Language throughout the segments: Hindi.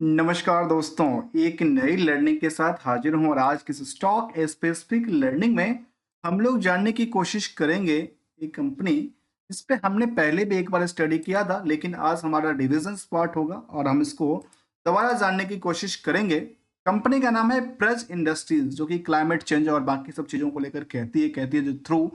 नमस्कार दोस्तों, एक नई लर्निंग के साथ हाजिर हूं और आज किस स्टॉक स्पेसिफिक लर्निंग में हम लोग जानने की कोशिश करेंगे एक कंपनी जिस पे हमने पहले भी एक बार स्टडी किया था, लेकिन आज हमारा डिवीजन पार्ट होगा और हम इसको दोबारा जानने की कोशिश करेंगे। कंपनी का नाम है प्रज इंडस्ट्रीज, जो कि क्लाइमेट चेंज और बाकी सब चीज़ों को लेकर कहती है जो थ्रू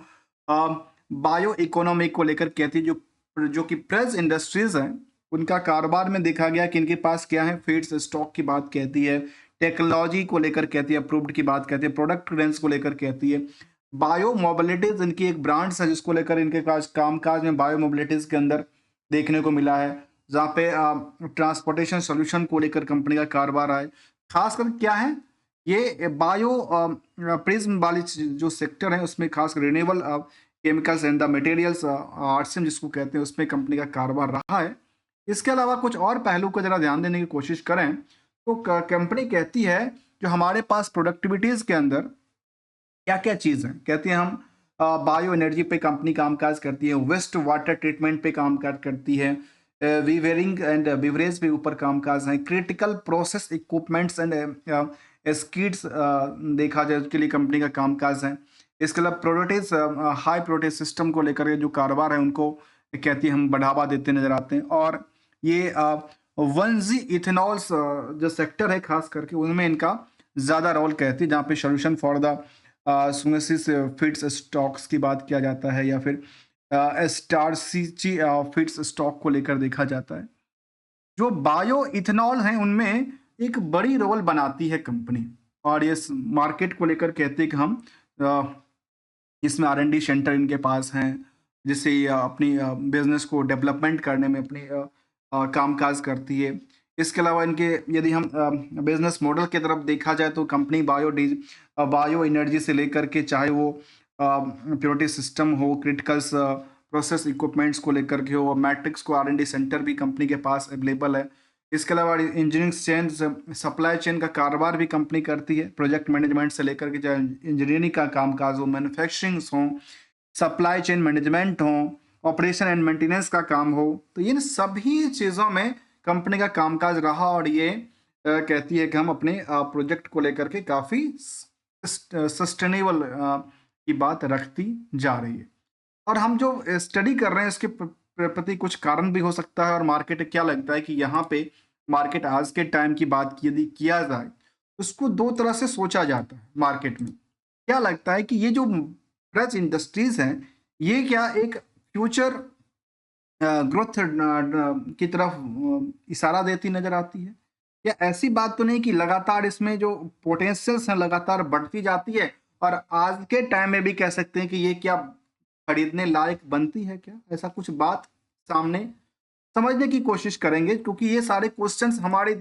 बायो इकोनॉमी को लेकर कहती है, जो जो कि प्रज इंडस्ट्रीज है। उनका कारोबार में देखा गया कि इनके पास क्या है, फीड्स स्टॉक की बात कहती है, टेक्नोलॉजी को लेकर कहती है, अप्रूव्ड की बात कहती है, प्रोडक्ट रेंज को लेकर कहती है, बायो मोबिलिटीज इनकी एक ब्रांड्स है जिसको लेकर इनके पास कामकाज में बायो मोबिलिटीज के अंदर देखने को मिला है, जहाँ पे ट्रांसपोर्टेशन सोल्यूशन को लेकर कंपनी का कारोबार है। खासकर क्या है, ये बायो प्रिज्म वाली जो सेक्टर है उसमें खास renewable chemicals and the materials RCM जिसको कहते हैं, उसमें कंपनी का कारोबार रहा है। इसके अलावा कुछ और पहलू को जरा ध्यान देने की कोशिश करें तो कंपनी कहती है जो हमारे पास प्रोडक्टिविटीज के अंदर क्या क्या चीज़ है, कहती है हम बायो एनर्जी पे कंपनी कामकाज करती है, वेस्ट वाटर ट्रीटमेंट पे कामकाज करती है, वीवेरिंग एंड बिवरेज पे ऊपर कामकाज है, critical process equipments and skids देखा जाए उसके लिए कंपनी का कामकाज है। इसके अलावा प्रोडक्टिव हाई प्रोडक्टिव सिस्टम को लेकर के जो कारोबार है उनको कहती है हम बढ़ावा देते नजर आते हैं। और ये 1G इथेनॉल्स जो सेक्टर है खास करके उनमें इनका ज़्यादा रोल कहती है, जहाँ पे सोल्यूशन फॉर द सुमेसिस फीड्स स्टॉक्स की बात किया जाता है, या फिर स्टारसीची फीड्स स्टॉक को लेकर देखा जाता है। जो बायो इथेनॉल हैं उनमें एक बड़ी रोल बनाती है कंपनी, और ये मार्केट को लेकर कहते हैं कि हम इसमें R&D सेंटर इनके पास हैं, जिससे ये अपनी बिजनेस को डेवलपमेंट करने में अपनी कामकाज करती है। इसके अलावा इनके यदि हम बिजनेस मॉडल की तरफ देखा जाए तो कंपनी बायो एनर्जी से लेकर के चाहे वो प्योरिटी सिस्टम हो, क्रिटिकल्स प्रोसेस इक्विपमेंट्स को लेकर के हो, मैट्रिक्स को R&D सेंटर भी कंपनी के पास अवेलेबल है। इसके अलावा इंजीनियरिंग चेन सप्लाई चेन का कारोबार भी कंपनी करती है, प्रोजेक्ट मैनेजमेंट से लेकर के चाहे इंजीनियरिंग का कामकाज हो, मैन्युफैक्चरिंग हो, सप्लाई चेन मैनेजमेंट हो, ऑपरेशन एंड मेंटेनेंस का काम हो, तो इन सभी चीज़ों में कंपनी का कामकाज रहा। और ये कहती है कि हम अपने प्रोजेक्ट को लेकर के काफ़ी सस्टेनेबल की बात रखती जा रही है। और हम जो स्टडी कर रहे हैं इसके प्रति कुछ कारण भी हो सकता है, और मार्केट क्या लगता है कि यहाँ पे मार्केट आज के टाइम की बात यदि किया जाए उसको दो तरह से सोचा जाता है। मार्केट में क्या लगता है कि ये जो प्रज इंडस्ट्रीज हैं ये क्या एक फ्यूचर ग्रोथ की तरफ इशारा देती नजर आती है, या ऐसी बात तो नहीं कि लगातार इसमें जो पोटेंशियल्स हैं लगातार बढ़ती जाती है, और आज के टाइम में भी कह सकते हैं कि ये क्या खरीदने लायक बनती है क्या, ऐसा कुछ बात सामने समझने की कोशिश करेंगे, क्योंकि ये सारे क्वेश्चंस हमारे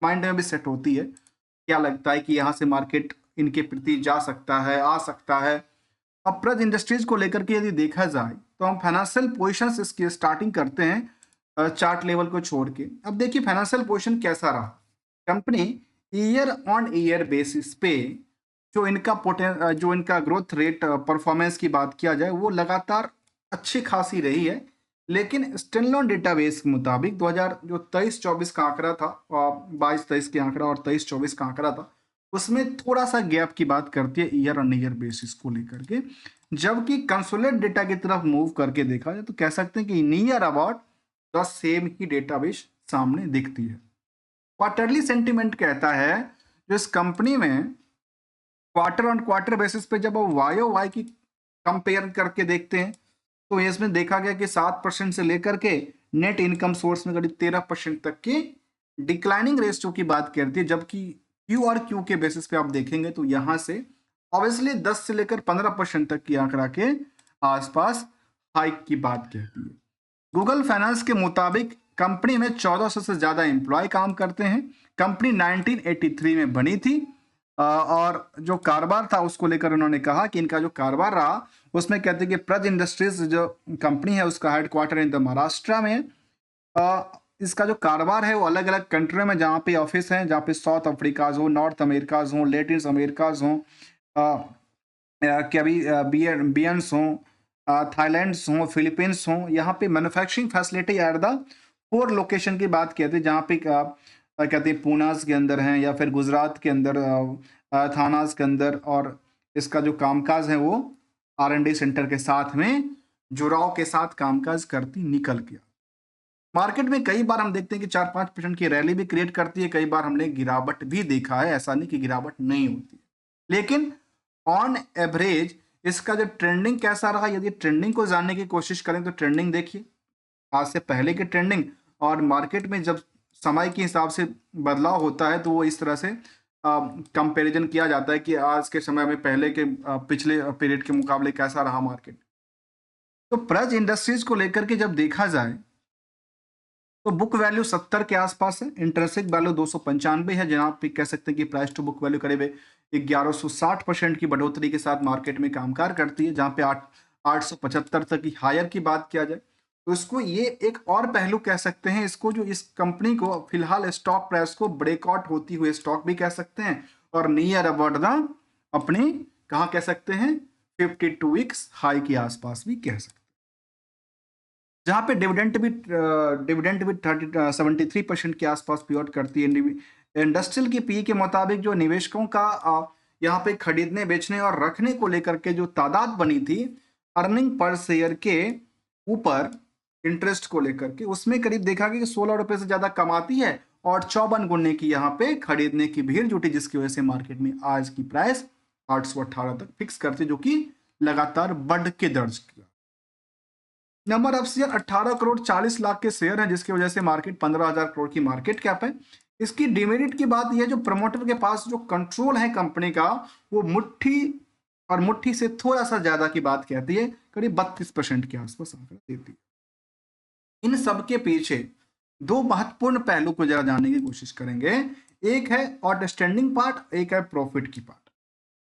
माइंड में भी सेट होती है। क्या लगता है कि यहाँ से मार्केट इनके प्रति जा सकता है, आ सकता है। अब प्रज इंडस्ट्रीज को लेकर के यदि देखा जाए तो हम फाइनेंशियल पोजीशंस इसकी स्टार्टिंग करते हैं चार्ट लेवल को छोड़ के। अब देखिए फाइनेंशियल पोजीशन कैसा रहा। Company year on year basis पे जो इनका ग्रोथ रेट परफॉर्मेंस की बात किया जाए वो लगातार अच्छी खासी रही है, लेकिन स्टैंडअलोन डेटाबेस के मुताबिक 2000 जो 23-24 का आंकड़ा था, 22-23 के आंकड़ा और 23-24 का आंकड़ा था, उसमें थोड़ा सा गैप की बात करती है ईयर ऑन ईयर बेसिस को लेकर के। जबकि कंसोलिडेटेड डेटा की तरफ मूव करके देखा जाए तो कह सकते हैं कि near about the same he database सामने दिखती है। क्वार्टरली सेंटीमेंट कहता है जो इस कंपनी में क्वार्टर ऑन क्वार्टर बेसिस पे जब आप वाई वाई की कंपेयर करके देखते हैं तो इसमें देखा गया कि 7% से लेकर के नेट इनकम सोर्स में करीब 13% तक की डिक्लाइनिंग रेशियो की बात करती है। जबकि क्यू और क्यू के बेसिस पे आप देखेंगे तो यहाँ से ऑब्वियसली 10 से लेकर 15% तक की आंकड़ा के आसपास हाइक की बात कहती है। गूगल फाइनेंस के मुताबिक कंपनी में 1400 से ज्यादा एम्प्लॉय काम करते हैं। कंपनी 1983 में बनी थी और जो कारोबार था उसको लेकर उन्होंने कहा कि इनका जो कारोबार रहा उसमें कहते हैं कि प्रज इंडस्ट्रीज जो कंपनी है उसका हेडक्वार्टर इन द महाराष्ट्र में। इसका जो कारोबार है वो अलग अलग कंट्रियों में जहाँ पे ऑफिस हैं, जहाँ पे साउथ अफ्रीकाज हो, नॉर्थ अमेरिकाज हो, लेटिन अमेरिकाज हो, कभी बियंस हों, थाईलैंड्स हों, फिलीपींस हों, यहाँ पे manufacturing facility at the 4 location की बात कहते हैं, जहाँ पे कहते हैं पूनास के अंदर हैं या फिर गुजरात के अंदर थानास के अंदर, और इसका जो कामकाज है वो R&D सेंटर के साथ में जुड़ाव के साथ कामकाज करती निकल गया। मार्केट में कई बार हम देखते हैं कि 4-5% की रैली भी क्रिएट करती है, कई बार हमने गिरावट भी देखा है, ऐसा नहीं कि गिरावट नहीं होती है। लेकिन ऑन एवरेज इसका जो ट्रेंडिंग कैसा रहा, यदि ट्रेंडिंग को जानने की कोशिश करें तो ट्रेंडिंग देखिए, आज से पहले की ट्रेंडिंग और मार्केट में जब समय के हिसाब से बदलाव होता है तो वो इस तरह से कंपैरिजन किया जाता है कि आज के समय में पहले के पिछले पीरियड के मुकाबले कैसा रहा मार्केट। तो प्रज इंडस्ट्रीज को लेकर के जब देखा जाए तो बुक वैल्यू 70 के आसपास है, इंट्रिंसिक वैल्यू 295 है, जहां पे कह सकते हैं कि प्राइस टू बुक वैल्यू करीब 1160% की बढ़ोतरी के साथ मार्केट में कामकाज करती है, जहां पे 875 तक की हायर की बात किया जाए तो इसको ये एक और पहलू कह सकते हैं, इसको जो इस कंपनी को फिलहाल स्टॉक प्राइस को ब्रेकआउट होती हुई स्टॉक भी कह सकते हैं और नियर अबाउट द अपनी कहाँ कह सकते हैं 52 वीक्स हाई के आसपास भी कह सकते हैं, जहां पे डिविडेंड भी 73% के आसपास पे आउट करती है। इंडस्ट्रियल की पी के मुताबिक जो निवेशकों का यहाँ पे खरीदने बेचने और रखने को लेकर के जो तादाद बनी थी अर्निंग पर शेयर के ऊपर इंटरेस्ट को लेकर के, उसमें करीब देखा गया कि 16 रुपए से ज्यादा कमाती है और 54 गुने की यहाँ पे खरीदने की भीड़ जुटी, जिसकी वजह से मार्केट में आज की प्राइस 818 तक फिक्स करती, जो कि लगातार बढ़ के दर्ज किया। Number of share 18 crore 40 lakh के शेयर हैं, जिसकी वजह से मार्केट 15,000 करोड़ की मार्केट कैप है। इसकी डिमेरिट की बात यह है जो प्रमोटर के पास जो कंट्रोल है कंपनी का वो मुट्ठी और मुट्ठी से थोड़ा सा ज्यादा की बात कहती है, करीब 32% के आसपास आंकड़ा देती है। इन सब के पीछे दो महत्वपूर्ण पहलू को जरा जानने की कोशिश करेंगे, एक है आउटस्टैंडिंग पार्ट, एक है प्रॉफिट की पार्ट।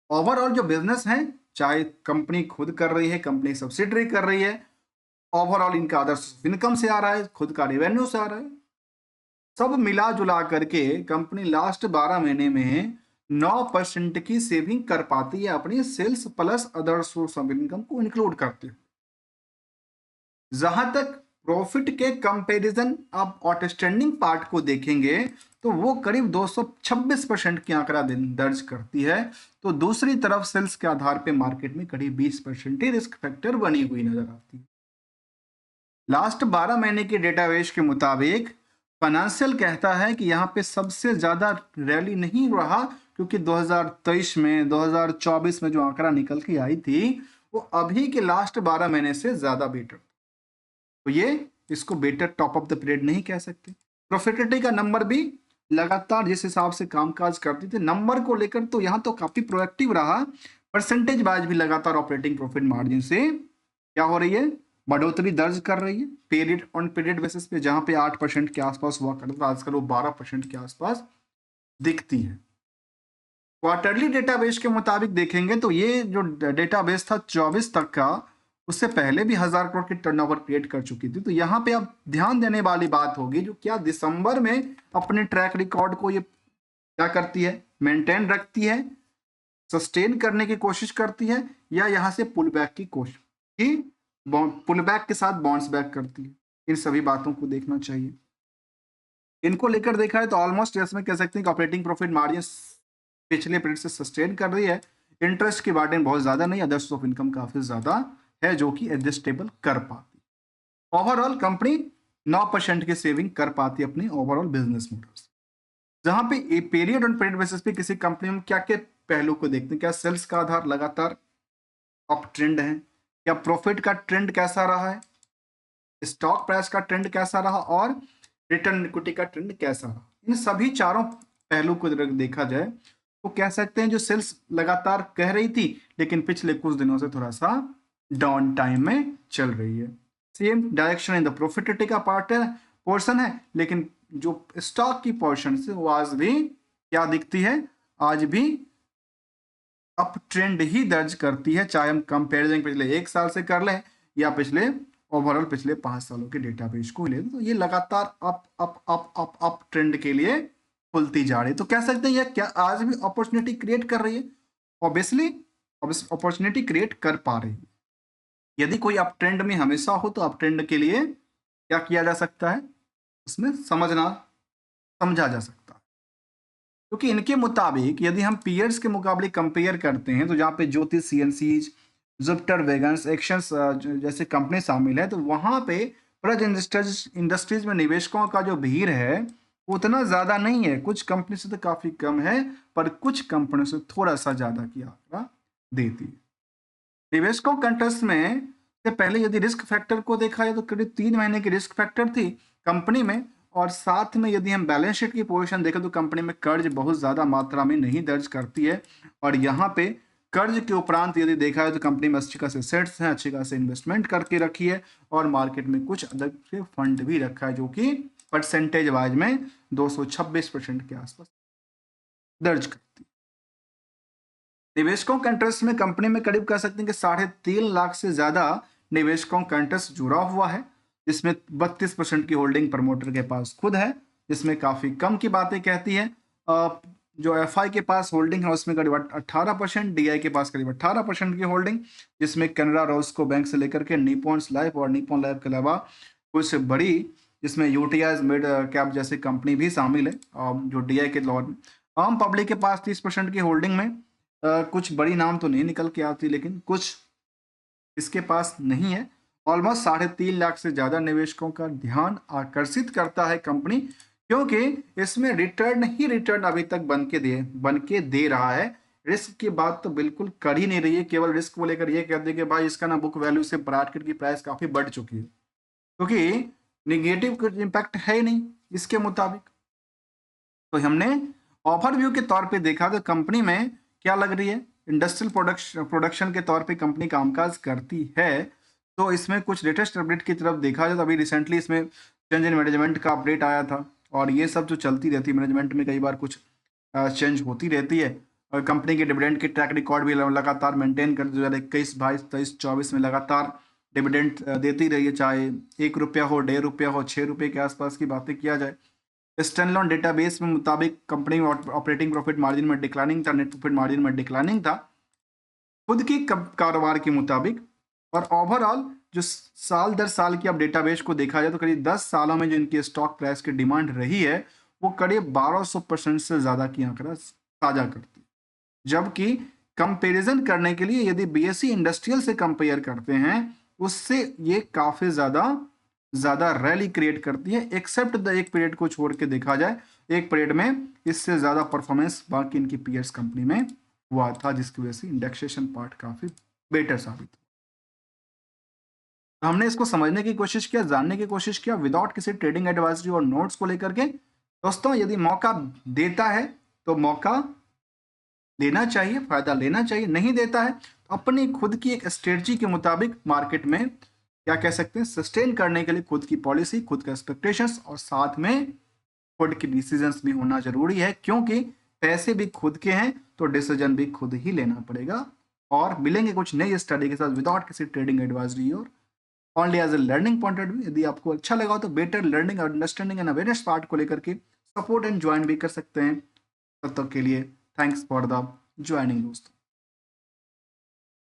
ओवरऑल जो बिजनेस है, चाहे कंपनी खुद कर रही है, कंपनी सब्सिडरी कर रही है, ओवरऑल इनका अदर्स इनकम से आ रहा है, खुद का रेवेन्यू से आ रहा है, सब मिला जुला करके कंपनी लास्ट 12 महीने में 9% की सेविंग कर पाती है अपनी sales plus other source of income को इंक्लूड करते हुए। जहां तक प्रॉफिट के कंपैरिजन आप आउटस्टैंडिंग पार्ट को देखेंगे तो वो करीब 226% की आंकड़ा दर्ज करती है, तो दूसरी तरफ सेल्स के आधार पे मार्केट में करीब 20% ही रिस्क फैक्टर बनी हुई नजर आती है। लास्ट 12 महीने के डेटाबेस के मुताबिक फाइनेंशियल कहता है कि यहाँ पे सबसे ज्यादा रैली नहीं रहा, क्योंकि 2023 में 2024 में जो आंकड़ा निकल के आई थी वो अभी के लास्ट 12 महीने से ज्यादा बेटर, तो ये इसको better top of the period नहीं कह सकते। प्रॉफिटेबिलिटी का नंबर भी लगातार जिस हिसाब से कामकाज करती थी नंबर को लेकर तो यहाँ तो काफी प्रोएक्टिव रहा, परसेंटेज वाइज भी लगातार ऑपरेटिंग प्रॉफिट मार्जिन से क्या हो रही है, बढ़ोतरी दर्ज कर रही है। पीरियड ऑन पीरियड बेसिस पे जहां पे 8% के आसपास हुआ करता था, आजकल वो 12% के आसपास दिखती है। क्वार्टरली डेटाबेस के मुताबिक देखेंगे तो ये जो डेटाबेस था 24 तक का, उससे पहले भी 1000 करोड़ की टर्नओवर क्रिएट कर चुकी थी। तो यहाँ पे अब ध्यान देने वाली बात होगी जो क्या दिसंबर में अपने ट्रैक रिकॉर्ड को ये क्या करती है, मेंटेन रखती है, सस्टेन करने की कोशिश करती है, या यहाँ से पुल बैक की कोशिश की पुल बैक के साथ बाउंस बैक करती है। इन सभी बातों को देखना चाहिए। इनको लेकर देखा है तो ऑलमोस्ट इसमें कह सकते हैं कि ऑपरेटिंग प्रॉफिट मार्जिन पिछले पीरियड से सस्टेन कर रही है। इंटरेस्ट की बार्डन बहुत ज्यादा नहीं, अदर्स ऑफ इनकम काफी ज्यादा है जो कि एडजस्टेबल कर पाती। ओवरऑल कंपनी 9% की सेविंग कर पाती अपने ओवरऑल बिजनेस मॉडल से। जहां पे पीरियड ऑन पीरियड बेसिस पे किसी कंपनी में क्या क्या पहलू को देखते हैं, क्या सेल्स का आधार लगातार अप ट्रेंड है, क्या प्रॉफिट का ट्रेंड कैसा रहा है, स्टॉक प्राइस का ट्रेंड कैसा रहा, और रिटर्न इक्विटी का ट्रेंड कैसा रहा। इन सभी चारों पहलू को देखा जाए तो कह सकते हैं जो सेल्स लगातार कह रही थी लेकिन पिछले कुछ दिनों से थोड़ा सा डाउन टाइम में चल रही है। Same direction in the profitability का पार्ट है, पोर्शन है, लेकिन जो स्टॉक की पोर्शन से वो आज भी क्या दिखती है, आज भी अप ट्रेंड ही दर्ज करती है, चाहे हम कंपेरिजन पिछले 1 साल से कर लें या पिछले ओवरऑल पिछले 5 सालों के डेटाबेस को ले, तो ये लगातार up up up up up trend के लिए खुलती जा रही है। तो कह सकते हैं ये क्या आज भी अपॉर्चुनिटी क्रिएट कर रही है, ऑब्वियसली अपॉर्चुनिटी क्रिएट कर पा रही है। यदि कोई अप ट्रेंड में हमेशा हो तो अप ट्रेंड के लिए क्या किया जा सकता है, उसमें समझा जा सकता है। क्योंकि इनके मुताबिक यदि हम पीयर्स के मुकाबले कंपेयर करते हैं तो जहाँ पे ज्योति सीएनसी, जुपिटर वेगन्स, एक्शंस जैसे कंपनी शामिल है, तो वहाँ पे ब्रज इंडस्ट्रीज में निवेशकों का जो भीड़ है उतना ज्यादा नहीं है। कुछ कंपनी से तो काफी कम है, पर कुछ कंपनी से थोड़ा सा ज्यादा की आंकड़ा देती है। निवेशकों कंट्रस्ट में से पहले यदि रिस्क फैक्टर को देखा जाए तो करीब 3 महीने की रिस्क फैक्टर थी कंपनी में, और साथ में यदि हम बैलेंस शीट की पोजीशन देखें तो कंपनी में कर्ज बहुत ज्यादा मात्रा में नहीं दर्ज करती है। और यहाँ पे कर्ज के उपरांत यदि देखा जाए तो कंपनी में अच्छी खासे सेट्स हैं, अच्छी खासे इन्वेस्टमेंट करके रखी है, और मार्केट में कुछ अदर के फंड भी रखा है जो कि परसेंटेज वाइज में 226% के आसपास दर्ज करती है। निवेशकों का इंटरेस्ट में कंपनी में करीब कह सकते हैं कि 3.5 लाख से ज्यादा निवेशकों का इंटरेस्ट जुड़ा हुआ है, जिसमें 32% की होल्डिंग प्रमोटर के पास खुद है, जिसमें काफी कम की बातें कहती है। जो एफआई के पास होल्डिंग है उसमें करीब 18%, डीआई के पास करीब 18% की होल्डिंग, जिसमें कैनरा रोस्को बैंक से लेकर के निप्पॉन लाइफ और निप्पॉन लाइफ के अलावा कुछ बड़ी, जिसमें यूटीआई मिड कैप जैसी कंपनी भी शामिल है। जो डीआई के लॉ आम पब्लिक के पास 30% की होल्डिंग में कुछ बड़ी नाम तो नहीं निकल के आती, लेकिन कुछ इसके पास नहीं है। ऑलमोस्ट 3.5 लाख से ज्यादा निवेशकों का ध्यान आकर्षित करता है कंपनी, क्योंकि इसमें रिटर्न अभी तक बन के दे रहा है। रिस्क की बात तो बिल्कुल कर ही नहीं रही है, केवल रिस्क को लेकर ये कहते हैं कि भाई इसका ना बुक वैल्यू से मार्केट की प्राइस काफी बढ़ चुकी है, क्योंकि निगेटिव कुछ इम्पैक्ट है ही नहीं इसके मुताबिक। तो हमने ओवरव्यू के तौर पे देखा तो कंपनी में क्या लग रही है, इंडस्ट्रियल प्रोडक्शन के तौर पे कंपनी कामकाज करती है। तो इसमें कुछ लेटेस्ट अपडेट की तरफ देखा जाए तो अभी रिसेंटली इसमें चेंज इन मैनेजमेंट का अपडेट आया था, और ये सब जो चलती रहती है मैनेजमेंट में कई बार कुछ चेंज होती रहती है। और कंपनी के डिविडेंड की ट्रैक रिकॉर्ड भी लगातार मेंटेन कर 2021, 22, 23, 24 में लगातार डिविडेंड देती रही है, चाहे ₹1 हो, ₹1.5 हो, ₹6 के आसपास की बातें किया जाए। स्टैंडअलोन डेटाबेस में मुताबिक कंपनी में ऑपरेटिंग प्रॉफिट मार्जिन में डिक्लाइनिंग था, नेट प्रॉफिट मार्जिन में डिक्लाइनिंग था खुद की कारोबार के मुताबिक। और ओवरऑल जो साल दर साल की अब डेटाबेस को देखा जाए तो करीब 10 सालों में जो इनकी स्टॉक प्राइस की डिमांड रही है वो करीब 1200% से ज्यादा की आंकड़ा साझा करती है। जबकि कंपैरिजन करने के लिए यदि बीएसई इंडस्ट्रियल से कंपेयर करते हैं उससे ये काफी ज्यादा रैली क्रिएट करती है, एक्सेप्ट द एक पीरियड को छोड़ के देखा जाए, एक पीरियड में इससे ज्यादा परफॉर्मेंस बाकी इनकी पीयर्स कंपनी में हुआ था, जिसकी वजह से इंडेक्सेशन पार्ट काफी बेटर साबित हुआ। तो हमने इसको समझने की कोशिश किया, जानने की कोशिश किया विदाउट किसी ट्रेडिंग एडवाइजरी और नोट्स को लेकर के। दोस्तों यदि मौका देता है तो मौका लेना चाहिए, फायदा लेना चाहिए, नहीं देता है तो अपनी खुद की एक स्ट्रेटजी के मुताबिक मार्केट में क्या कह सकते हैं सस्टेन करने के लिए खुद की पॉलिसी, खुद के एक्सपेक्टेशंस और साथ में खुद के डिसीजंस भी होना जरूरी है, क्योंकि पैसे भी खुद के हैं तो डिसीजन भी खुद ही लेना पड़ेगा। और मिलेंगे कुछ नई स्टडी के साथ विदाउट किसी ट्रेडिंग एडवाइजरी और only as a learning point of view. यदि आपको अच्छा लगा तो बेटर लर्निंग और अंडरस्टैंडिंग एंड अवेयरनेस पार्ट को लेकर के सपोर्ट एंड ज्वाइन भी कर सकते हैं। तब तक के लिए थैंक्स फॉर द ज्वाइनिंग दोस्तों।